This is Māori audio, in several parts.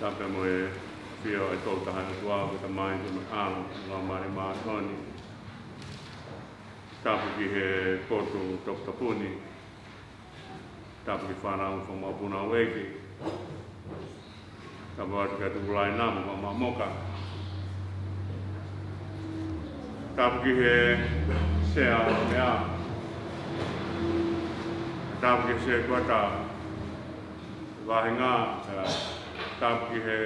Tape mo e fio e tau taha e tua o ta mai te maalo ngā mare mātoni. Tape ki he koto tokutapuni. Tape ki whanau wha maupuna o eki. Tape watu kia tukulai namu wha mamoka. Tape ki he sea o mea. Tape ki se kuata wahinga. Tape ki he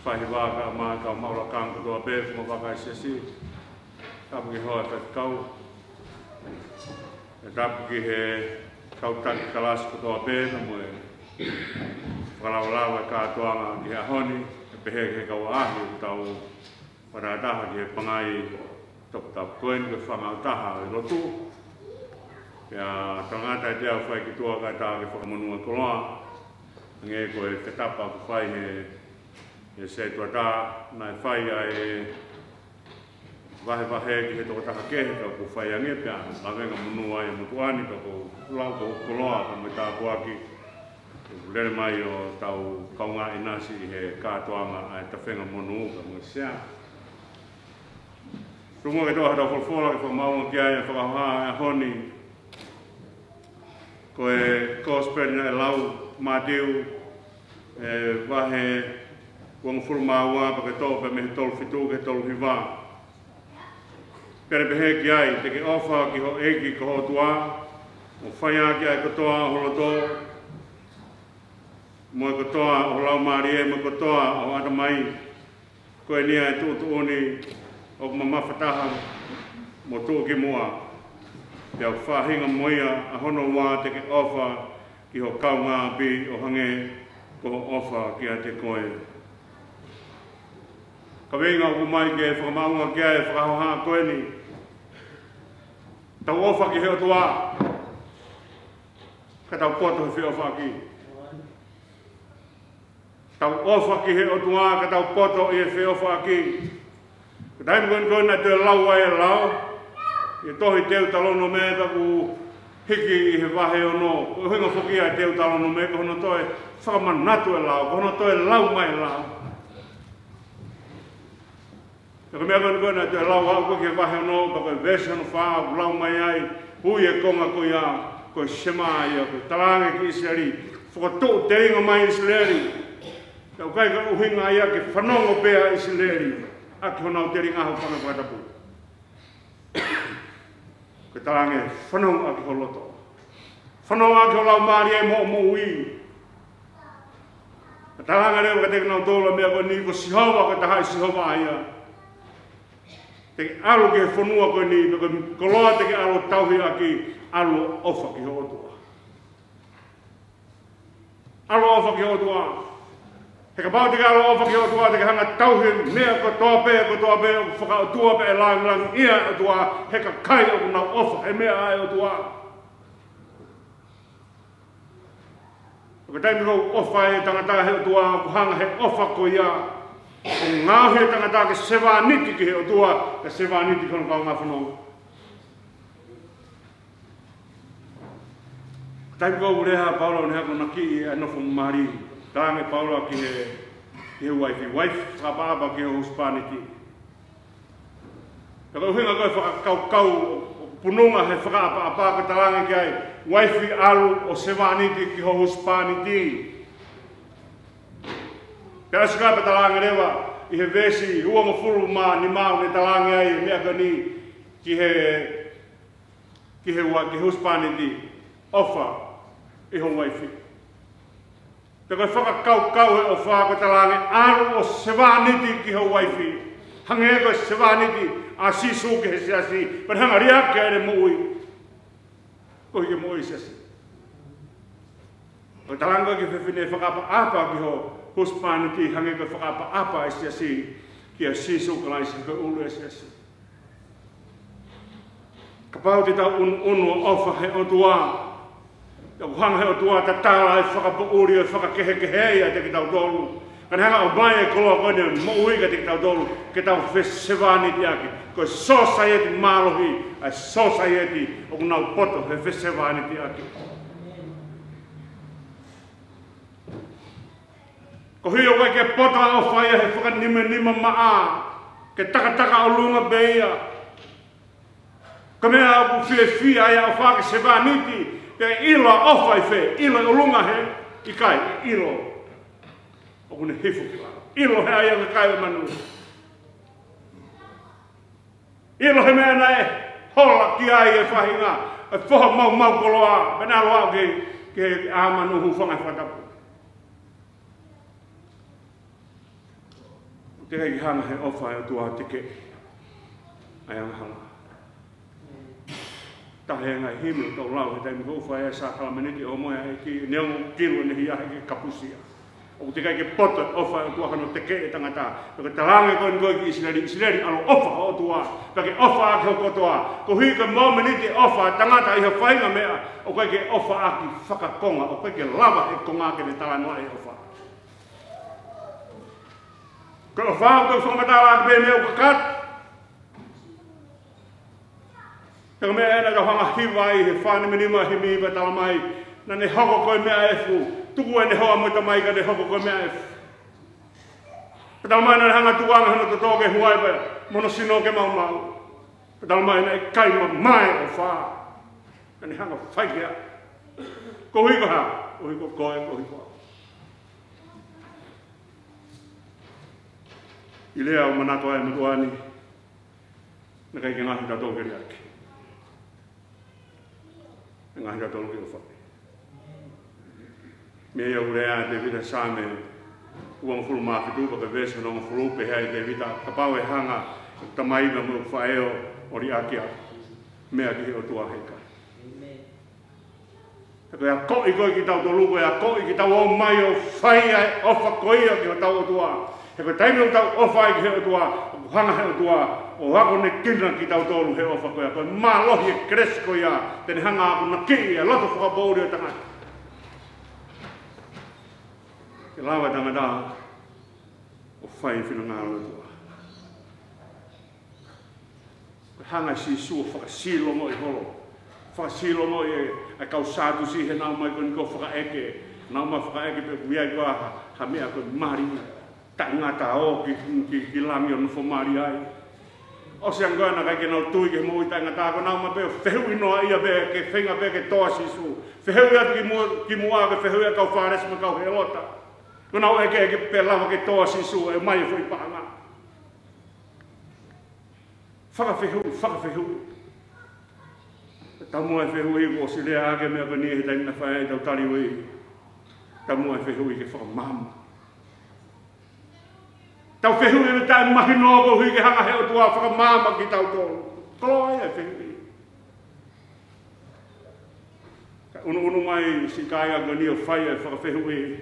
whahiwaka maa kau maura kanka toa befu mo waka isiasi. Tape ki hoa whakikau. Tape ki he kautaki kalasiko toa befu mo e whalawalawa e kātoanga ki he ahoni. E pehe ke kau ahi u tau parataha ki he pangai tokutapu koen ke whangau taha e lotu. Pea tangata e teo whai ki tua kai taha ke whakamonua koloa. Nge ko e katapa ku whai he se tuata na e whai ai wahe ki he toko taka kehe ka ku whai ange pia lawenga munua e mutuani ka ku lau ka koloa ka me tā kuaki lere mai o tau kaunga inasi he kātoanga ai tawhenga monu ka mo sea rungo ke toha tau wholwhola ke whamaunga ki ai e whakahoha e honi ko e kōsperi e lau Mātiu e wahe wang furmaua pa ke tō pa me he tolu fitu ke tolu hiwa. Pere pehe ki ai, te ke ofa ki ho eki ko ho tua, o whaia ki ai kotoa o holoto, mo e kotoa o lau maari e, mo kotoa o atamai, ko e nia e tūtu uni, o kuma mawhataha, mo tū ki mua. Te au whahinga moia a hono wā te ke ofa, ki ho kau ngā pi o hange ko ofa ki a te koe. Ka wenga o mai ke whakamaunga ki a e whakahoha koe ni. Tau ofa ki he o tua. Ka tau poto he whiofa ki. Tau ofa ki he o tua, ka tau poto i he whiofa ki. Ka taimi koe na te lau ai e lau. I tohi teu talono me taku hiki i he wahe o no, ko hinga whuki ai teu talono me, ko hono toi whakamanatu e lau, ko hono toi lau mai lau. Ka mea koe na te lau au koe ke wahe o no, pa koe vese no whaa, lau mai ai, hui e konga koe ia, koe sema ia, koe talange ki Israeli, whakatoa te inga mai Israeli. Ka ukai ka uhinga ia ke whanongo pēa Israeli, aki honau te ringa hau whanga whatapu. Ke talange whanau aki ho loto. Whanau aki ho lau maari e mo ui. Ke talange reo ka teke nau tōla mea koe ni ko sihowa ko tahai sihowa aia. Teke alu ke whanua koe ni, ko koloa teke alu tauhi aki alu ofa ki ho otua. Alu ofa ki ho otua. He ka pau teke alu ofa ki ho otua teke hanga tauhi mea ko toa pēa ko whaka o tua pe e lang ia o tua he ka kai o kuna ofa he mea ai o tua. O ka taimi kou ofa e tangata he o tua o hanga he ofa ko ia. O ngāhi e tangata ke sewa niti ki he o tua ke sewa niti kono kau ngā whanau. Taimi kou reha Paula o neha kona ki e nofo mari. Tānge Paula ki he waifi. Waifi whakapaapa ki he huspaniti. Ka kau hinga koe whakakau pununga he whakaapa ka talange ki ai. Waifi alu o sewaniti ki ho huspaniti. Pea sikapa talange rewa i he vesi ua mo furu ma ni mau ne talange ai mea ka ni ki he huspaniti. Ofa i ho waifi. Te koe whakakau he o whaka talange alu o sewaniti ki ho waifi. Hange koe sewaniti a sisu ke he siasi. But hanga riake ere mui. Koe ke mui siasi. O talanga ki whiwhine whakapa apa ki ho huspaniti hange koe whakapa apa e siasi. Ki a sisu ka lai si koe ulu e siasi. Ka pau te tau unu ofa he o tua. Ka hanga he o tua ta tāla e whakapauri e whakakehe a te ki tau tolu. Kan hanga o mai e koloa koe ne mo uiga te ki tau tolu ke tau whesewaniti aki. Koe society mālohi a society o kunau poto he whesewaniti aki. Ko hui o kai ke pota o whaia he whakanima maa. Ke taka o lunga beia. Ka mea o whia ia o whake se wāniti. Pe ilo o whai whe. Ilo o lunga he. I kai, ilo. O kune hifu ki wā. Ilo he aia ka kai o manu. Ilo he mea nae. Hola ki ai e whahinga. E whoha mau koloa. Pena loa ke āmanu hu whangai whatapu. Te kai ki hanga he ofa e tua te ke. Ai anga hala. Tahe ngai himi o tau lau he taimi ko ofa e sa kala maniki o moea e ki neongo kilo ne hiahe ke kapusia. O te kai ke pota ofa e tua kano te ke e tangata. Pake talange koe ngoi ki isileri alo ofa o tua. Pake ofa ake o kotoa. Ko hui ke mau maniki ofa tangata iha whainga mea. O kai ke ofa aki whakakonga. O kai ke lava e konga ke ne talanoa e ofa. Ko o whao koe whamatawa ake me o kakat. Ka mea ena ka whanga hiwa i he whane minima he miiwa talamai. Na ne hoko koe mea efu. Tuku e ne hoa moita mai ka ne hoko koe mea efu. Ka talamai na ne hanga tuanga hana to toke huai pa mono sino ke mau. Ka talamai na e kaima mai o wha. Ka ne hanga whaikea. Ko hui ko ha. Ko hui ko koe, ko hui ko ha. I lea o manato ai matuani. Na kai ke ngahi tatou keri ake. Ngahi tatou ki o whai. Me ia urea te vita same. Ua mfulu mawhitu pa ke vese no mfulu pe hei te vita. Ka pau e hanga tamaiva mo whaeo ori ake a. Mea ki o tua heika. Tako ia koi koe ki tau toluko. Ia koi ki tau o mai o whai ai ofa koia ki o tau o tua. He koe taimi o tau ofa i ki he o tua, o hanga he o tua, o hako ne kina ki tau tolu he ofa koia. Koe maa lohi e kresi koia, tene hanga aku na ki e loto whakabouri o tangata. Ke lawa tangata, o whai whina ngālo e tua. Koe hanga si sua whakasilo mo i holo. Whakasilo mo i kau sātu si he nau mai koe ni ko whakaeke. Nau mai whakaeke pe kuiai koa ha mea koe maringa. Tangata o ki lami o nufo mari ai. O se angoa na kai ke nau tui ke mui tangata ko nau ma pe whehui noa ia pe ke whenga pe ke toa sisu. Whehui atu ki mua ke whehui a kau whares ma kau he lota. Ko nau eke pe lava ke toa sisu e mai fui panga. Whakawhehui. Tamu e whehui ko si lea ake mea ko ni he taimina whae tau tari ui. Tamu e whehui ke whakamama. Tau whehui e tai mahi noa ko hui ke hanga heo tua whakamama ki tau tōru. Koloa e whehui. Ka unu mai si kai a gani o whai e whakawhehui.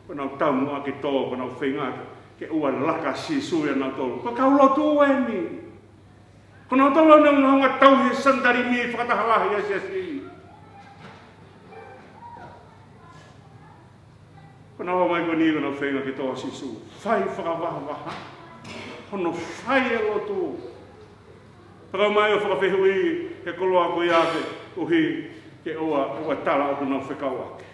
Ko nau tamu a ke tō, ko nau whenga ke ua laka si sui a nau tōru. Ko kau lotu e ni. Ko nau tōru nau nahonga tau he santari mi whakatahalahi a si. Ko nau mai ko ni ko nau whenga ke tō si sui. Whai whakawaha. Hono whai e lotu. Pakau mai o whakawhehui he koloa ko iake uhi ke ua tala o nau whekau ake.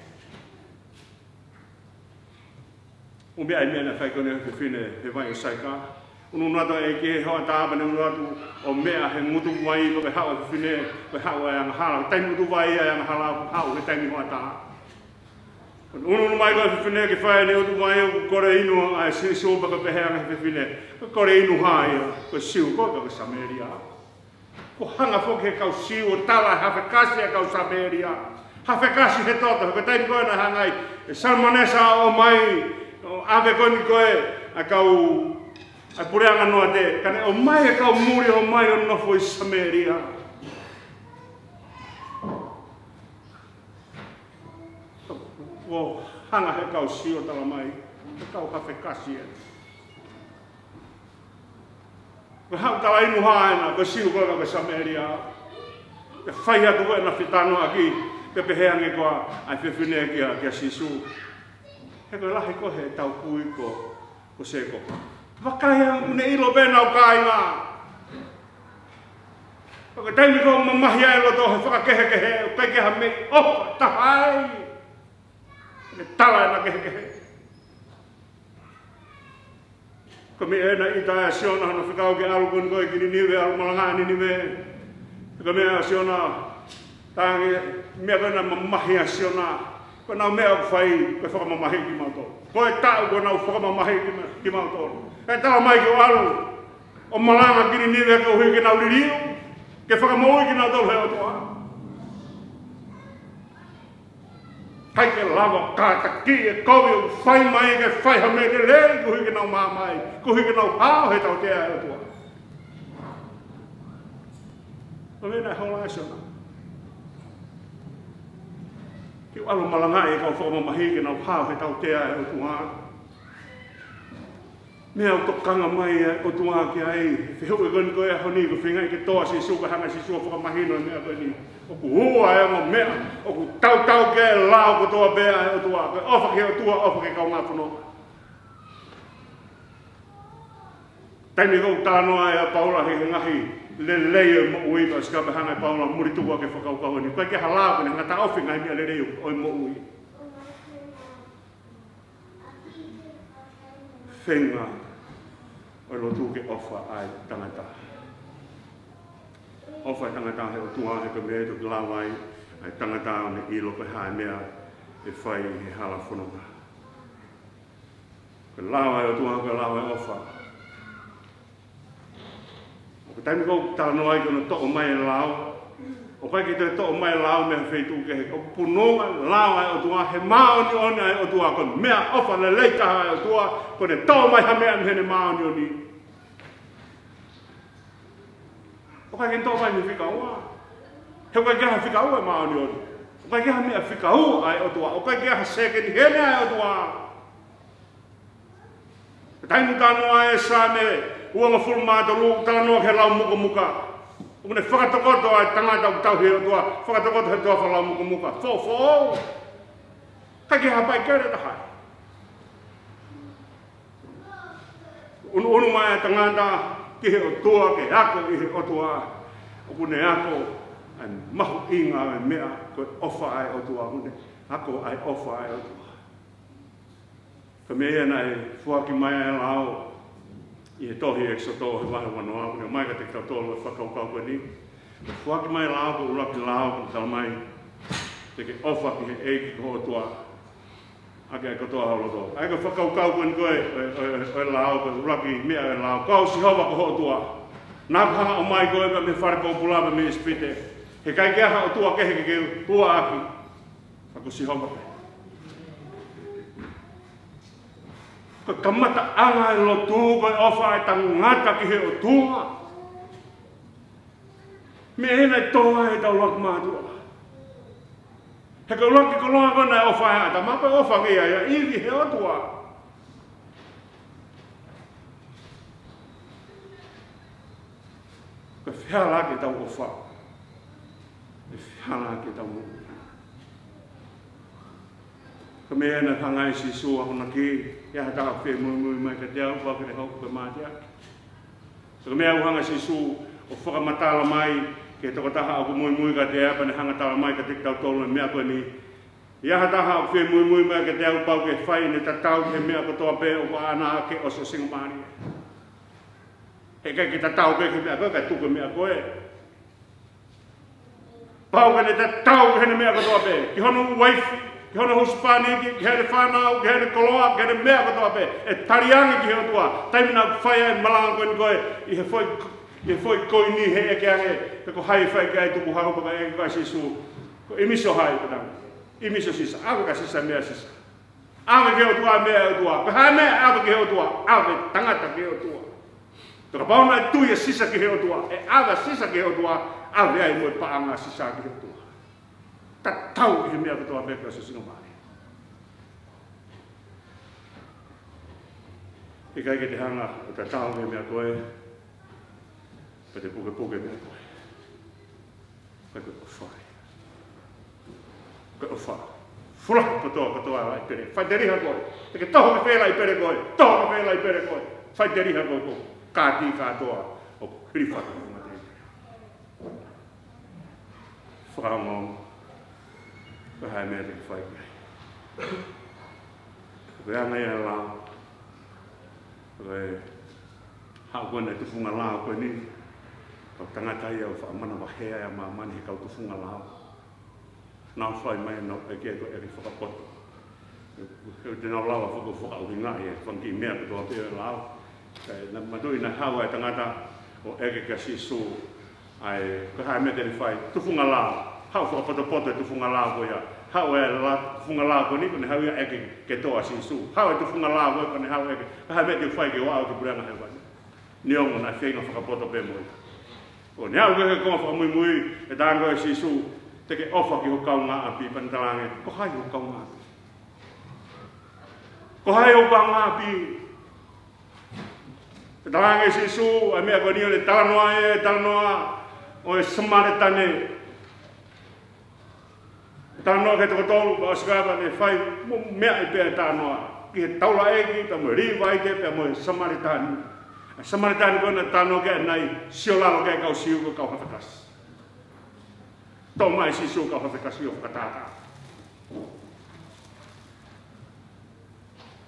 Umea i mea na whai kone he whine he vai o saika. Unu nata e ke he hoa tāpane unu atu o mea he ngutu mai ko ke hao he whine ko hao e anga hala. Taimi utu vai e anga hala hao he taimi hoa tā. Unu mai ko he whine ke whai ne utu mai o kore inu a siso baka pehe anga he whine. Ko kore inu hai ko siu ko ka Sameria. Ko hanga whoke he kau siu o tala hawhe kasi a kau Sameria. Hawhe kasi he toto, ko taimi koe na hangai. E salmonesa o mai, o ave koe ni koe a kau a pureanga noa te. Kane o mai e kau muri o mai o nofo i Sameria. O hanga he kau siu tala mai, he kau hawhe kasi e. Ko hau tala inu haena, ko siu koe ka Sameria. Ke whai atu koe na whitano aki, ke peheange koa ai whiwhine kia sisu. He koe lahi kohe tau kui ko seko. Wakaia une ilo pēnau kāinga. Koe taimi ko mamahi ai loto he whakakehekehe, kekeha me opa tahai. Ke tala e na kehekehe. Kami ena ita siona no fikau ke alu kun koi kini niwe alu malanga ni niwe. Kami siona tangi mea kana mamahi siona. Ko na mea fai ko fa mamahi ki mato. Ko ta ko na fa mamahi ki mato. Ka ta mai ko alu. O malanga kini niwe ko hui ke na uriu. Ke fa mo ki na do he o toa. Kai ke lava ka ta ki e kowi fai mai ke fai ha me ke le ko hui ke na mai ko hui ke na ha he tau te a tua o me na hola sona ki alu malanga e ka fo ma hi ke na ha he tau te a tua me au to kanga mai o tua ki ai fe ho e gon ko e honi ko finga ke to si su ka hanga si su fo ma hi no me ko ni o ku hua e mo mea, o ku tau ke lao ko toa bea e o tua, ko ofa ke o tua, ofa ke kau ngā whanonga. Taimi kou tānoa e a Paula he ngahi, le leo mo ui, ka skape hanga e Paula, muri tukua ke whakau ni. Koe ke halao kone, ngata ofi ngai mea le leo, oi mo ui. Whenga, oi lotu ke ofa ai tangata. Ofa tangata he o tua he ka mea tuki lawai ai tangata o ne ilo ka hae mea e whai he hala whanonga. Ka lawai o tua ka lawai ofa. O ka taimi kou tāno ai kono to'o mai e lao. O kai ki te to'o mai e lao mea whaitu ke he o punonga lawai o tua he maoni oni ai o tua kono mea ofa le leitaha ai o tua kone to'o mai ha mea mhene maoni oni. O kai kento mai mi fika ua. He kai keha fika ua maa ni ori. O kai keha mea fika ua ai o tua. O kai keha seke ni hene ai o tua. Tainu tānoa e sā me uanga fulu māta luku tānoa ke lau muka muka. O kune whakatokoto ai tangata u tau he o tua. Whakatokoto he tua whalau muka muka. Fo. Kai keha pai kere tahai. Unu mai tangata ki he o tua ke ako i he o tua o kune ako ai mahu inga ai mea koe ofa ai o tua kune ako ai ofa ai o tua ka mea nei fuaki mai ai lao i he tohi eksoto he wahe wanoa kune mai ka te kau tolo e whakaukau koe ni ka fuaki mai lao ko uraki lao kune tala mai te ke ofa ki he eiki ko o tua ake ai kotoa hauloto. Ai ka whakaukau koe ni koe o lao, koe uraki mea e lao. Kau si hawa ko ho tua. Nā kaha o mai koe ka me wharekau pulapa me ispite. He kai kia ha o tua kehe ke hua aki. Ako si hawa koe. Koe kamata anga e lo tū koe ofa e tangata ki he o tua. Me hena e toa e tau lak mātua. He ka uloki ko longa kona e ofa hea, ta mapa ofa kia ia, iwi he otua. Ka whiala ke tau ofa. Ka whiala ke tau mungu. Ka mea na hangai si sua hona ki, ia hata hawhi mui mai ka te au, waka te hau ka mātia. Ka mea uhanga si su o whakamatala mai, ke toko taha aku mui ka te apa ne hanga tala mai ka te tau tolo mea koe ni. Ia ha taha aku whi mui mai ka te au pau ke whai ne ta tau ke mea ko toa pe o ka ana ke oso singomani. He kai ki ta tau ke mea koe ka tuku mea koe. Pau ka ne ta tau ke ne mea ko toa pe. Ki hono waifi, ki hono huspani, ki hene whanau, ki hene koloa, ki hene mea ko toa pe. E tariangi ki heo tua. Taimina whai ai malanga koe ni koe. I he foi koi ni he eke ange, te ko hai whai kai tuku hako paka eke kai sisu. Ko imiso hai padang. Imiso sisa. Awe ka sisa mea sisa. Awe ke o tua mea o tua. Pe hai mea awe ke o tua. Awe tangata ke o tua. Toka pauna e tuia sisa ke he o tua. E awe sisa ke o tua. Awe ai moe paanga sisa ke he o tua. Ta tau ke he mea ko tua mea ka sisa ngomari. E kai ke te hanga o ta tau ke mea koe. Pa te puke mea koe. Kai koe o whai. Koe o whai. Fura katoa lai pere. Whai te riha koe. Te ke toho me whela i pere koe. Toho me whela i pere koe. Whai te riha koe koe. Kāti katoa. O hiriwhaka kuma te. Whakangong. Koe hai mea te ke whai koe. Koe angai e lao. Koe Hākona e tufunga lao koe ni. Kau tangata ia o whaamana wahea e mamani he kau tufunga lao. Nau whai mai no e kia koe e whakapoto. Kau te nau lawa whakauhinga e whanki mea pe toa pia lao. Na matui na hawa e tangata o eke ka sisu ai ko hai me te whai tufunga lao. Hau whakapoto e tufunga lao koe ia. Hau e tufunga lao koe ni kone hau ia eke ke toa sisu. Hau e tufunga lao koe kone hau eke. Ka hai me te whai ke wao te puranga he wai. Niongo na whenga whakapoto pe moi. O ne au ke konga whakamui mui e tāngo e sisu te ke ofa ki ho kaunga api pantalange. Ko hai ho kaunga api. Ko hai ho kaunga api. Te talange e sisu a mea koe nio le talanoa o e samare tane. Talanoa ke toko tolu pa osikapa ne whai mea i pēr talanoa. Ki he taula eki pa mo riwa ike pa mo e samare tane. Samaritani kona tano ke nai siolalo ke kau siu ko kau hafekas. Tau mai sisu kau hafekas yo katata.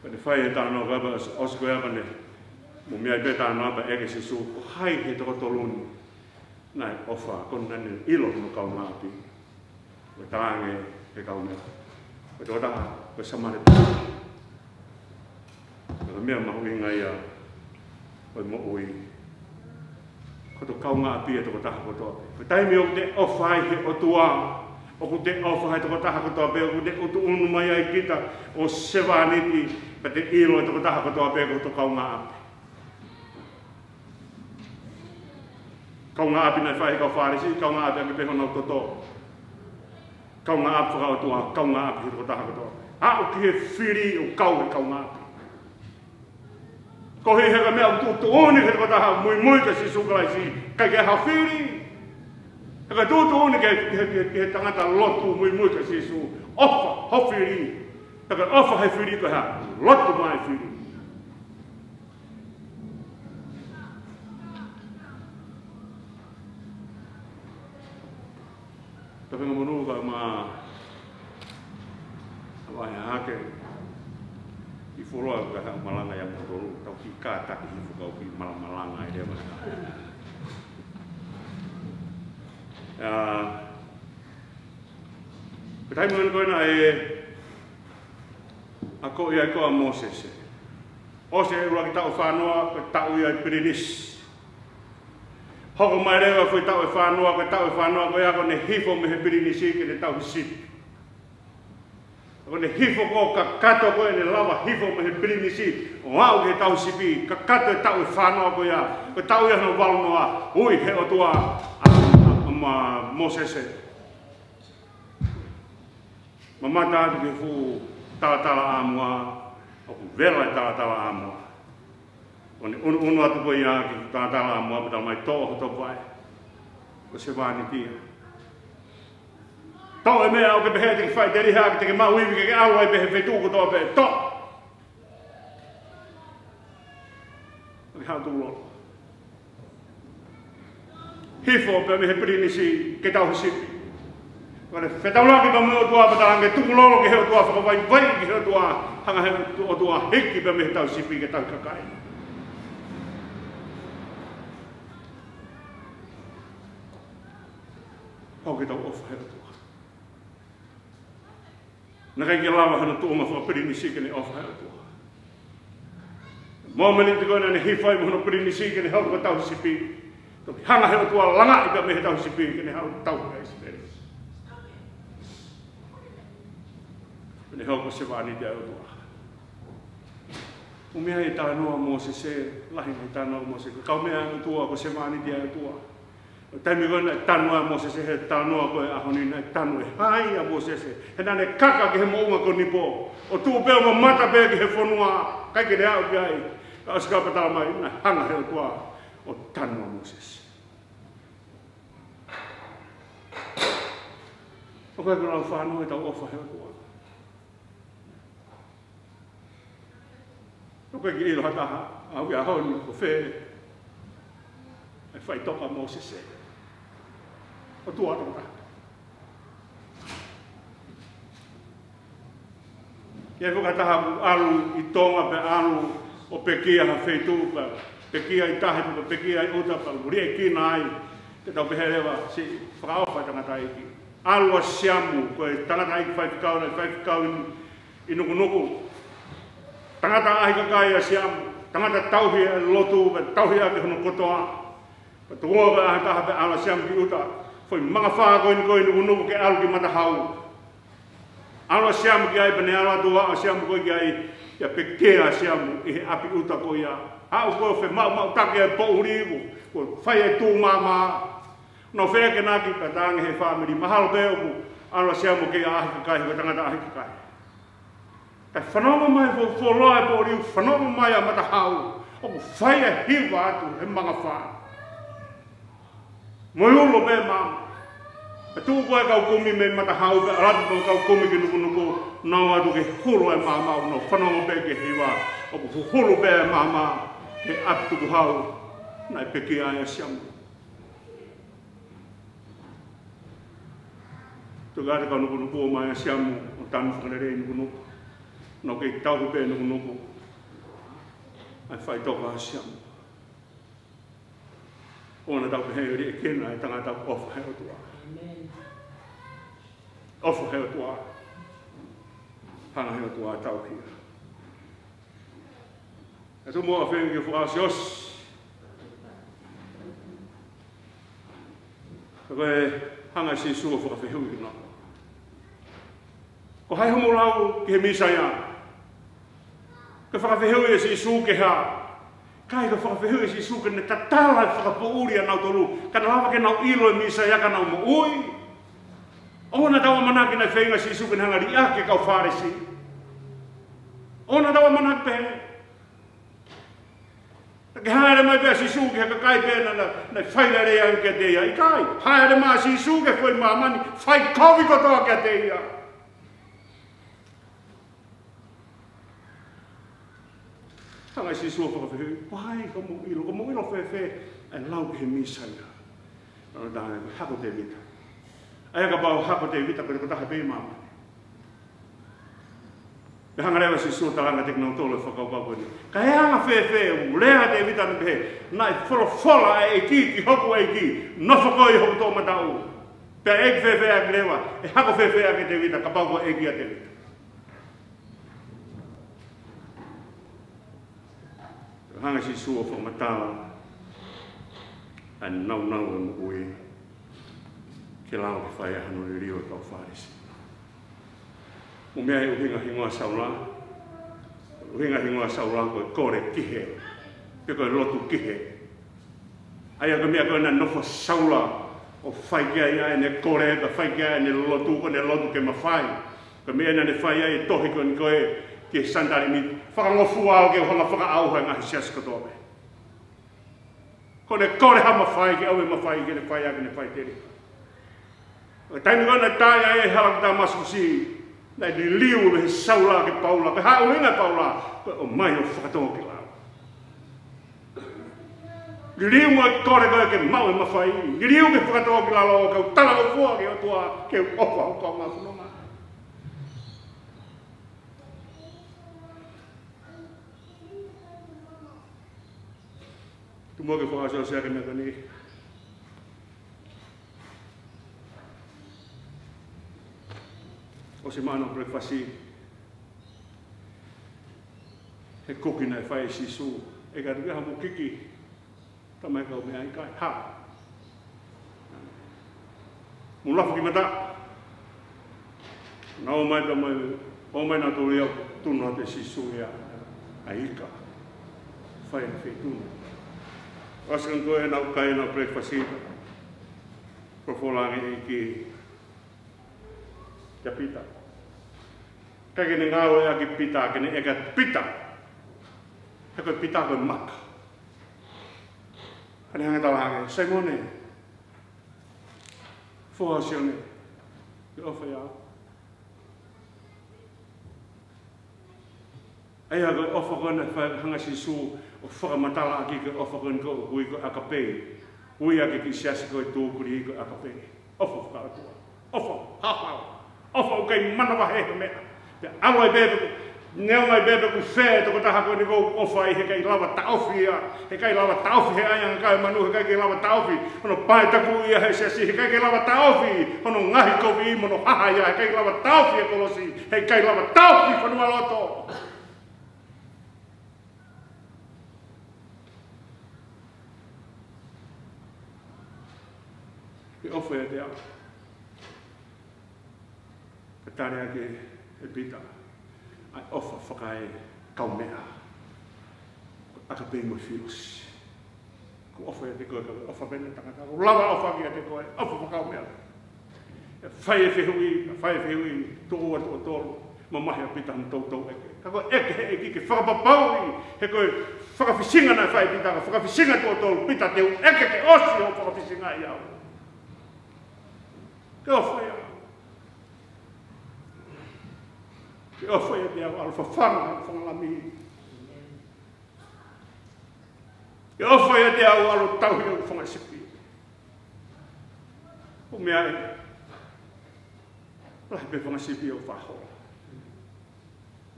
Kone whai e tano kapa osko e apane. Mo mea i pe tano apa eke sisu. Hai he toko toluni. Nai ofa kona nani ilo no kau ngāpi. Ko taange he kau mea. Ko toko taha ko Samaritani. Ko mea mahui ngai a. Oi mo oi. Ko to kaunga apia to taha ko to. Ko taimi o te ofai he o tua. O ko te ofai to taha ko to pe o te o tu unu mai ai kita o sevaniti pa te ilo to taha ko to pe ko to kaunga api. Kaunga api na fai ka farisi, kaunga api ke pe hono toto. Kaunga api ka o tua, kaunga api to taha ko to. A o ki he firi o kaunga api. Ko he heka mea tu one ke ko taha mui ka sisu kalai si kai ke hawhiri. Heka tu one ke tangata lotu mui ka sisu ofa hawhiri. Heka ofa hawhiri ko ha lotu mai hawhiri. Tapi ngomong ka ma apa ya hake I foloa ka malanga yang motoru tau ki ka taki hifu kau ki malanga dia mana. Ketai mungkin kau na ako ia ko a Moses. Ose ura ki tau whanua ko tau ia Pirinis. Hoko mai rewa foi tau whanua ko ia ko ne hifo me he Pirinisi ke ne tau hisipi. Ko ne hifo ko ka kato ko ne lava hifo me he Pirinisi o au ke tau sipi ka kato tau whanua ko ia ko tau ia no walnoa ui he o tua ma Moses mamata ke fu tala amua o vela tala amua o ne unu atu ko ia ki tala amua pa mai to vai ko se vani tia Tau e mea o ke pehe te ki whai teri hea ki te ke mau iwi ke awa e pehe whetu ko toa pehe. Tau! Ki hao tūlo. Hifo pe me he Pirinisi ke tau hisipi. Kone whetau laki pa me o tua patalange tukulolo ke he o tua whakawai vai ke he o tua hanga he o tua hiki pe me he tau hisipi ke tau kakai. Hau ke tau ofa he o tua. Na kai ke lawa hana tuoma wha Pirinisi ke ne ofa hea tua. Mōmeni te koe ne hifai mo hana Pirinisi ke ne hau ka tau hisipi. Toki hanga hea tua langa i ka me he tau hisipi ke ne hau tau hea hisipi. Ne hau ka se wani te au tua. Umea e tānoa Moses e, lahi mai tānoa Moses. Kau mea au tua ko se wani te au tua. Taimi koe na tanua Moses he tanoa koe ahoni na tanu e hai a Moses he nane kaka ke he mounga ko nipo o tu peo ma mata peo ke he whanua kai ke rea upi ai ka oska patala mai na hanga he o tua o tanua Moses o koe kura o whanua e tau ofa he o tua o koe ki ilo hataha a uki a honi ko whe e whai toka Moses e o tua tonga. Kia whakataha alu I tonga pe alu o pe kia ha wheitu pa Pekia i tahe puka pekia i uta pa uri e kina ai. Te tau pehe lewa si whakaofa tangata iki. Alua siamu koe tangata iki whaifkau i nuku. Tangata ahi kakai a siamu. Tangata tauhia lotu, tauhia ke hono kotoa. Tuoga ahi taha pe ala siamu ki uta. Foi mga whaa koe nuku ke alu ki matahau. Alua siamu ki ai pane alua tua siamu koe ki ai. Ia pekea siamu i he api uta koe ia. Hau koe whe mau take e po uriiku. Koe whai e tū mama. No whea ke naki ka tāngi he whamiri. Mahalo peo ku alua siamu ke ahi kakai, he tangata ahi kakai. Kai whanonga mai fo loa e po uriu, whanonga mai a matahau. Oku whai e hiwa atu he mga whaa. Moi ulo pe mama. E tū koe kau kumi me matahau pe aratu kau kumi ki nuku nau atu ke hulu e mama. No whanonga pe ke hiwa. Oku hulu pe e mama. Ke atu ku hau. Nai peki ai a siamu. Tu gāre kau nuku o mai a siamu. O tanu whakarere nuku. No ke tau pe nuku. Ai whai toka a siamu. Ona tau pe hei e kena e tangata ofa heo tua. Ofa heo tua. Hanga heo tua tau kia. E tu mua whengi ke whaasi os. Ka koe hanga si sua whakawhihui no. Ko hai homo lau ki he misaya. Ka whakawhihui e si su ke ha. Kai ka whakawhihui si su ke ne tatala e whakapuuri a nau toru. Ka na lawa ke nau ilo e misaya ka nau mo ui. Ona tawa manaki na whenga si su ke hanga ri ake kau wharesi. Ona tawa manaki pe. Ke haere mai pia si suke haka kai pēna na whaina rea au kia teia. I kai, haere mai si suke koe mamani, whai kawi kotoa kia teia. Hangai si suke whakawhihui, wai ko mo ilo whewhe, e lau ke he misaia. Nō tāne, hako te vita. Aia ka pau hako te vita koe taha pē mamani. Me hanga rewa si suotalanga te kinau tole whakaupau koe ni. Ka e hanga whewhe, lea te vita ni pehe, nai wholofola e ki hoku e ki, nofo koe hoku tō matau. Pea e ki whewhe a ki rewa, e hako whewhe a ki te vita, ka pau koe e ki a te vita. Hanga si suo whamatala, a nau e mukui, ke lao ki whai ahano i rio e kau wharisi. O mea e uhinga hingoa saula. Uhinga hingoa saula koe kore kihe. Pe koe lotu kihe. Aia ka mea koe na nofo saula o whai kia ia e ne kore, ka whai kia e ne lotu, ko ne lotu ke mawhai. Ka mea na ne whai ia e tohi koe ni koe ki sandari mi. Whakangofu au ke honga whakaauha ngahi sias katoa me. Ko ne kore ha mawhai ke au e mawhai ke ne whai a ke ne whai teri. Taimi koe na taia e halakita masusi. Nai li liu me saula ke paula, pe hau hinga paula, o mai o whakatoa ki lau. Li liu mo kore koe ke mau e mawhai, li liu ke whakatoa ki lau, kau tala o fua ke o tua, ke opa o kau ngā whanonga. Tu mo ke whakasua sea ke mea kani. O se mana o breakfasti, he kuki nei whai si su, e ka ruiha mo kiki, tamai kau mea i kai, ha. Mo lafu ki mata, na o mai tamai, o mai na tōri au tunu te si su ia, a ika, whai na whi tunu. Askan koe nau kai na breakfasti, profolangi e ki, kia pita. Kai kene ngāo e aki pita, kene eka pita. He koe pita koe maka. Hane hanga tala hange, Simone. Fua sione. Ke ofa iau. Eia koe ofa koe na hanga si su o whakamatala aki koe ofa koe koe hui koe akapei. Hui aki ki siasi koe tūkuri koe akapei. Ofa whakatua. Ofa, hapau. Ofa o kai manawa he mea. Te awa e bebe, Neo mai bebe ku fe to taha ko ni go ofa I he kai lava taufi ia he kai lava taufi he ai kai manu he kai lava taufi ono pai taku ia he se he kai lava taufi ono ngahi ko vi mono haha ia he kai lava taufi e kolosi he kai lava taufi ko no loto e ofa e te a tare ake e pita ai ofa whakai kau mea aka pei mo fios ko ofa e te koe ofa pene tangata ko lava ofa ki a te koe ofa whakau mea e whai e whihui tō atu o tōru ma mahi a pita mu tau eke ka koe eke he ki ke whakapapau he koe whakawhisinga na whai pita ka whakawhisinga tō tōru pita te eke ke osi o whakawhisinga I au ke ofa ia ke ofa ia te au alfa whanga whangalami ke ofa ia te au alo tauhi au whangasipi o mea e lahi pe whangasipi o whahoa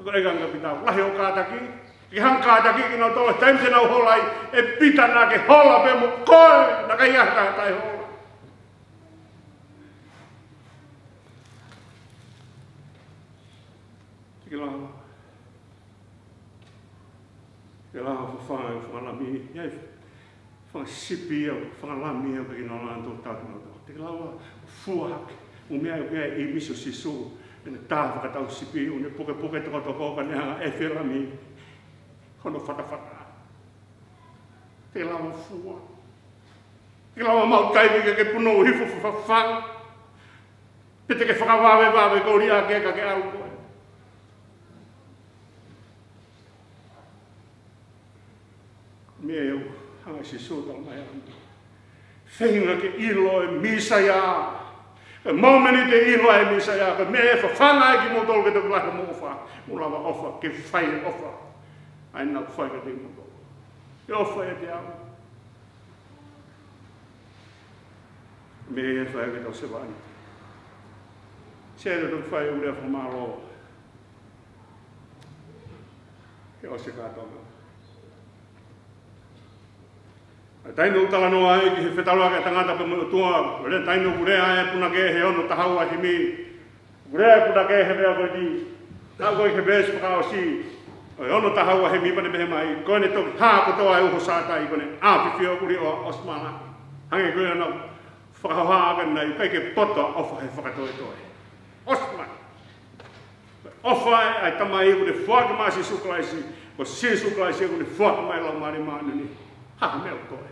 ko e ganga pitau lahi o kātaki ki hang kātaki ki nau tola taim te nau holai e pita nā ke hola pe mo koe na kai aka tai hola ke laha whangalami iai whangasipi au whangalami au ki no lanto tātu no tau te lawa fuahake o mea o mea I miso siso ene tā whakatau sipi o ne poke toko ka neanga e wherami hono whatawhata te lawa fua te lawa mau taimi ke puno hifo whawhanga pete ke whakawawe kori a ke ka ke au koe me eu hanga si sota mai ando whenga ke ilo e misa ia e maumeni te ilo e misa ia ke me e whawhanga e ki motolo ke te kulaka mo ofa mo lava ofa ke whai e ofa ai nau whai ke te motolo e ofa e te au me e whai ke tau se wani se e te whai ure whamaro ke o se kātonga taino utala noa e ki he whetaloa ke tangata pe mo tua re taino urea e puna ke he ono tahau a himi urea puna ke he mea koe di tau koe ke bes pakao si o ono tahau a himi pane pehe mai koe ne toki haa kotoa e uho sātai kone āwhiwhio kuri o osmana hange koe anau whakahau haa aka nei kai ke poto ofa he whakatoe toe osmana ofa e ai tamai e kune whaka maa si suklaisi ko si suklaisi e kune whaka mai lau maari maa nini haa mea toe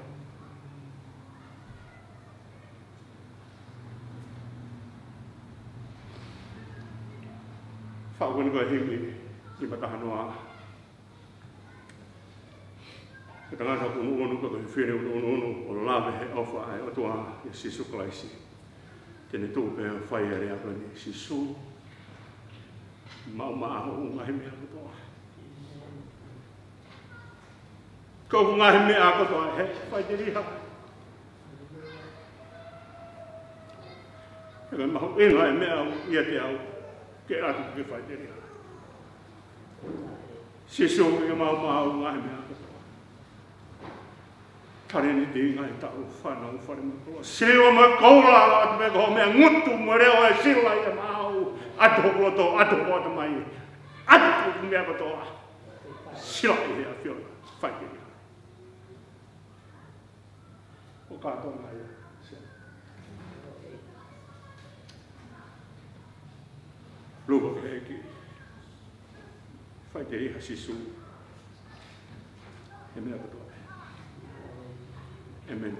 whakawani koe himi I matahanoa. E tangata unu koe whine unu o lawe he ofa ai o tua I sisu klaisi. Tene tūpe whai ere a koe ni sisu. Mau maa ho unga he mea kotoa. Ko unga he mea kotoa he whai te riha. E koe mahu inga he mea ia te au. Ke atu ke whai te riha. Sisu ke mau unga he mea kotoa. Tareni te inga e tau whanau whare makoa. Siwa makola atu me koho mea ngutu mo reo e sila ia mau. Atu hokoto, atu hokoto mai. Atu mea kotoa. Sila I hea whiona. Whai te riha. O kātonga ia. Lugo ke eki. Whai te riha sisu. He mea kotoa. Amen.